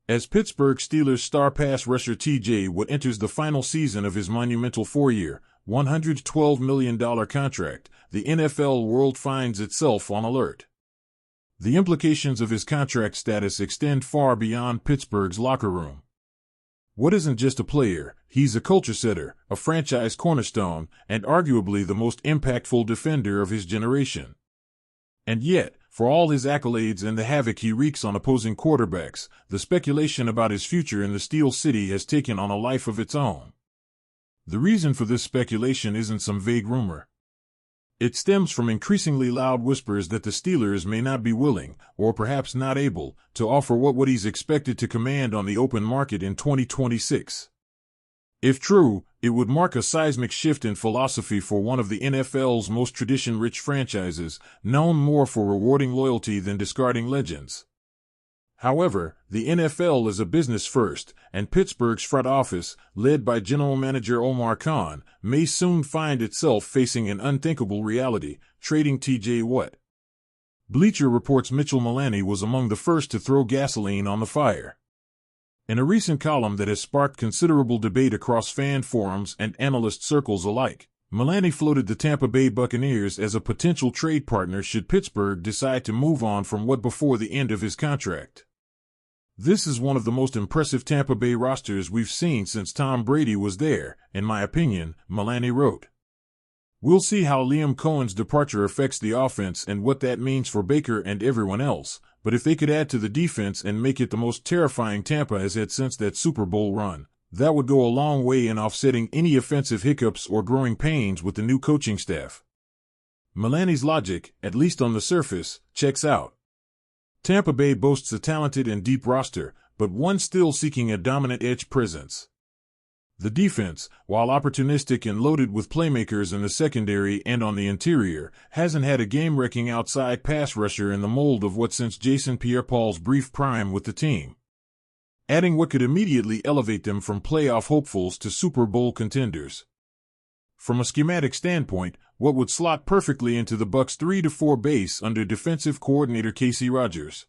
As Pittsburgh Steelers star pass rusher T.J. Watt enters the final season of his monumental 4-year, $112 million contract, the NFL world finds itself on alert. The implications of his contract status extend far beyond Pittsburgh's locker room. Watt isn't just a player, he's a culture setter, a franchise cornerstone, and arguably the most impactful defender of his generation. And yet, for all his accolades and the havoc he wreaks on opposing quarterbacks, the speculation about his future in the Steel City has taken on a life of its own. The reason for this speculation isn't some vague rumor. It stems from increasingly loud whispers that the Steelers may not be willing, or perhaps not able, to offer what he's expected to command on the open market in 2026. If true, it would mark a seismic shift in philosophy for one of the NFL's most tradition-rich franchises, known more for rewarding loyalty than discarding legends. However, the NFL is a business first, and Pittsburgh's front office, led by General Manager Omar Khan, may soon find itself facing an unthinkable reality, trading T.J. Watt. Bleacher Report's Mitchell Malani was among the first to throw gasoline on the fire. In a recent column that has sparked considerable debate across fan forums and analyst circles alike, Malani floated the Tampa Bay Buccaneers as a potential trade partner should Pittsburgh decide to move on from Watt before the end of his contract. This is one of the most impressive Tampa Bay rosters we've seen since Tom Brady was there, in my opinion, Malani wrote. We'll see how Liam Cohen's departure affects the offense and what that means for Baker and everyone else, but if they could add to the defense and make it the most terrifying Tampa has had since that Super Bowl run, that would go a long way in offsetting any offensive hiccups or growing pains with the new coaching staff. Malani's logic, at least on the surface, checks out. Tampa Bay boasts a talented and deep roster, but one still seeking a dominant edge presence. The defense, while opportunistic and loaded with playmakers in the secondary and on the interior, hasn't had a game-wrecking outside pass rusher in the mold of Watt since Jason Pierre-Paul's brief prime with the team. Adding what could immediately elevate them from playoff hopefuls to Super Bowl contenders. From a schematic standpoint, Watt would slot perfectly into the Bucs' 3-4 base under defensive coordinator Casey Rogers.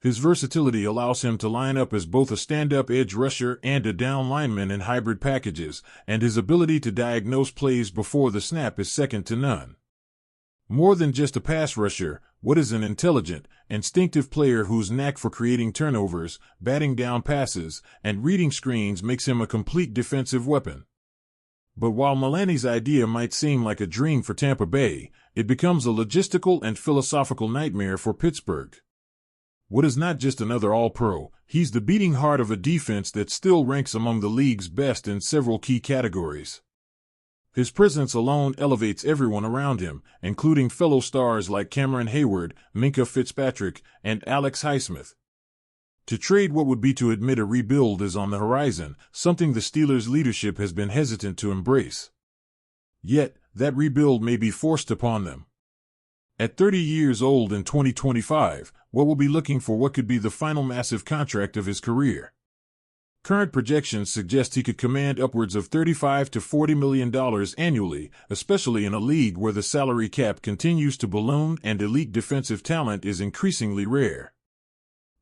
His versatility allows him to line up as both a stand-up edge rusher and a down lineman in hybrid packages, and his ability to diagnose plays before the snap is second to none. More than just a pass rusher, Watt is an intelligent, instinctive player whose knack for creating turnovers, batting down passes, and reading screens makes him a complete defensive weapon. But while Malani's idea might seem like a dream for Tampa Bay, it becomes a logistical and philosophical nightmare for Pittsburgh. Watt is not just another All-Pro, he's the beating heart of a defense that still ranks among the league's best in several key categories. His presence alone elevates everyone around him, including fellow stars like Cameron Hayward, Minkah Fitzpatrick, and Alex Highsmith. To trade what would be to admit a rebuild is on the horizon, something the Steelers' leadership has been hesitant to embrace. Yet, that rebuild may be forced upon them. At 30 years old in 2025, Watt will be looking for what could be the final massive contract of his career. Current projections suggest he could command upwards of $35 to $40 million annually, especially in a league where the salary cap continues to balloon and elite defensive talent is increasingly rare.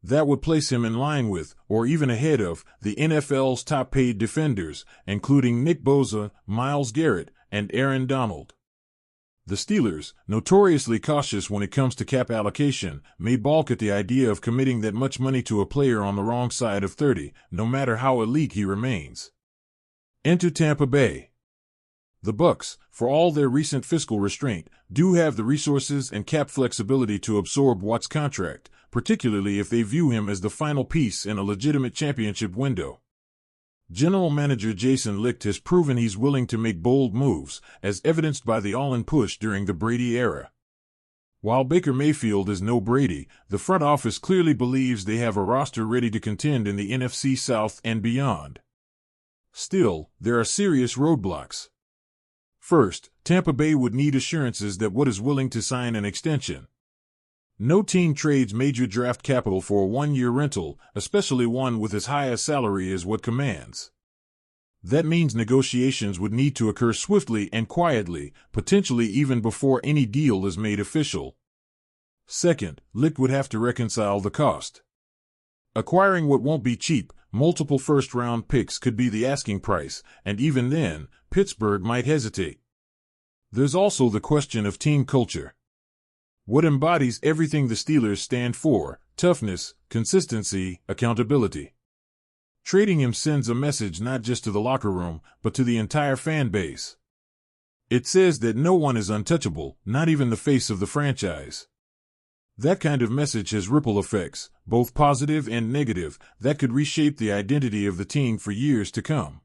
That would place him in line with, or even ahead of, the NFL's top-paid defenders, including Nick Bosa, Myles Garrett, and Aaron Donald. The Steelers, notoriously cautious when it comes to cap allocation, may balk at the idea of committing that much money to a player on the wrong side of 30, no matter how elite he remains. Enter Tampa Bay. The Bucs, for all their recent fiscal restraint, do have the resources and cap flexibility to absorb Watt's contract, particularly if they view him as the final piece in a legitimate championship window. General Manager Jason Licht has proven he's willing to make bold moves, as evidenced by the all-in push during the Brady era. While Baker Mayfield is no Brady, the front office clearly believes they have a roster ready to contend in the NFC South and beyond. Still, there are serious roadblocks. First, Tampa Bay would need assurances that Watt is willing to sign an extension. No team trades major draft capital for a one-year rental, especially one with as high a salary as Watt commands. That means negotiations would need to occur swiftly and quietly, potentially even before any deal is made official. Second, Licht would have to reconcile the cost. Acquiring what won't be cheap, multiple first-round picks could be the asking price, and even then, Pittsburgh might hesitate. There's also the question of team culture. What embodies everything the Steelers stand for: toughness, consistency, accountability. Trading him sends a message not just to the locker room, but to the entire fan base. It says that no one is untouchable, not even the face of the franchise. That kind of message has ripple effects, both positive and negative, that could reshape the identity of the team for years to come.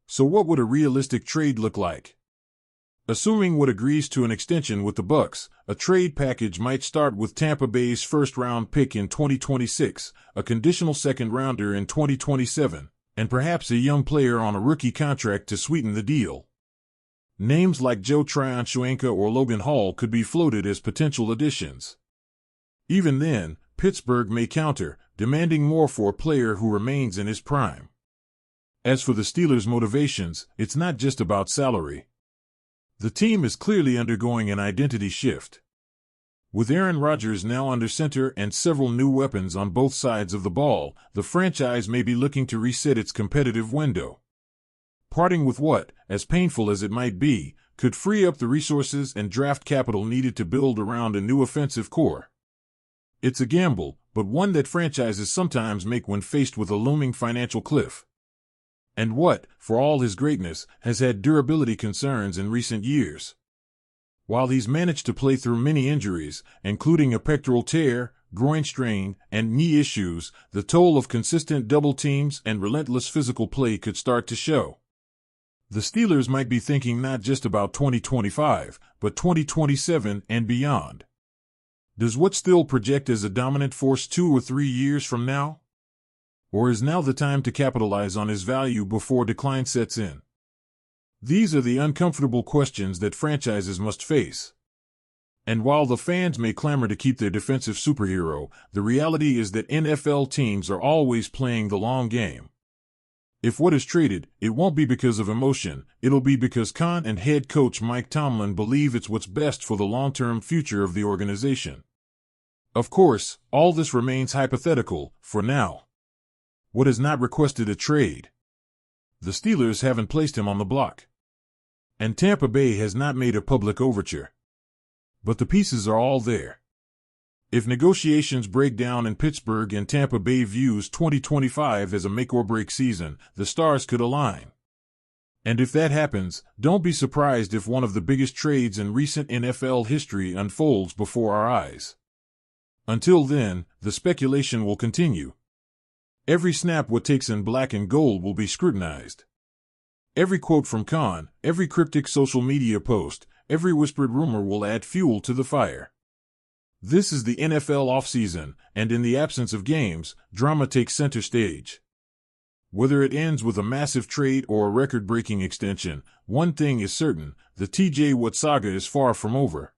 So what would a realistic trade look like? Assuming Wood agrees to an extension with the Bucs, a trade package might start with Tampa Bay's first-round pick in 2026, a conditional second-rounder in 2027, and perhaps a young player on a rookie contract to sweeten the deal. Names like Joe Tryon-Shoyinka or Logan Hall could be floated as potential additions. Even then, Pittsburgh may counter, demanding more for a player who remains in his prime. As for the Steelers' motivations, it's not just about salary. The team is clearly undergoing an identity shift. With Aaron Rodgers now under center and several new weapons on both sides of the ball, the franchise may be looking to reset its competitive window. Parting with what, as painful as it might be, could free up the resources and draft capital needed to build around a new offensive core. It's a gamble, but one that franchises sometimes make when faced with a looming financial cliff. And what, for all his greatness, has had durability concerns in recent years. While he's managed to play through many injuries, including a pectoral tear, groin strain, and knee issues, the toll of consistent double teams and relentless physical play could start to show. The Steelers might be thinking not just about 2025, but 2027 and beyond. Does Wood still project as a dominant force 2 or 3 years from now? Or is now the time to capitalize on his value before decline sets in? These are the uncomfortable questions that franchises must face. And while the fans may clamor to keep their defensive superhero, the reality is that NFL teams are always playing the long game. If Wood is traded, it won't be because of emotion, it'll be because Khan and head coach Mike Tomlin believe it's what's best for the long-term future of the organization. Of course, all this remains hypothetical, for now. Wood has not requested a trade. The Steelers haven't placed him on the block. And Tampa Bay has not made a public overture. But the pieces are all there. If negotiations break down in Pittsburgh and Tampa Bay views 2025 as a make-or-break season, the stars could align. And if that happens, don't be surprised if one of the biggest trades in recent NFL history unfolds before our eyes. Until then, the speculation will continue. Every snap Wood takes in black and gold will be scrutinized. Every quote from Khan, every cryptic social media post, every whispered rumor will add fuel to the fire. This is the NFL offseason, and in the absence of games, drama takes center stage. Whether it ends with a massive trade or a record-breaking extension, one thing is certain: the TJ Watt saga is far from over.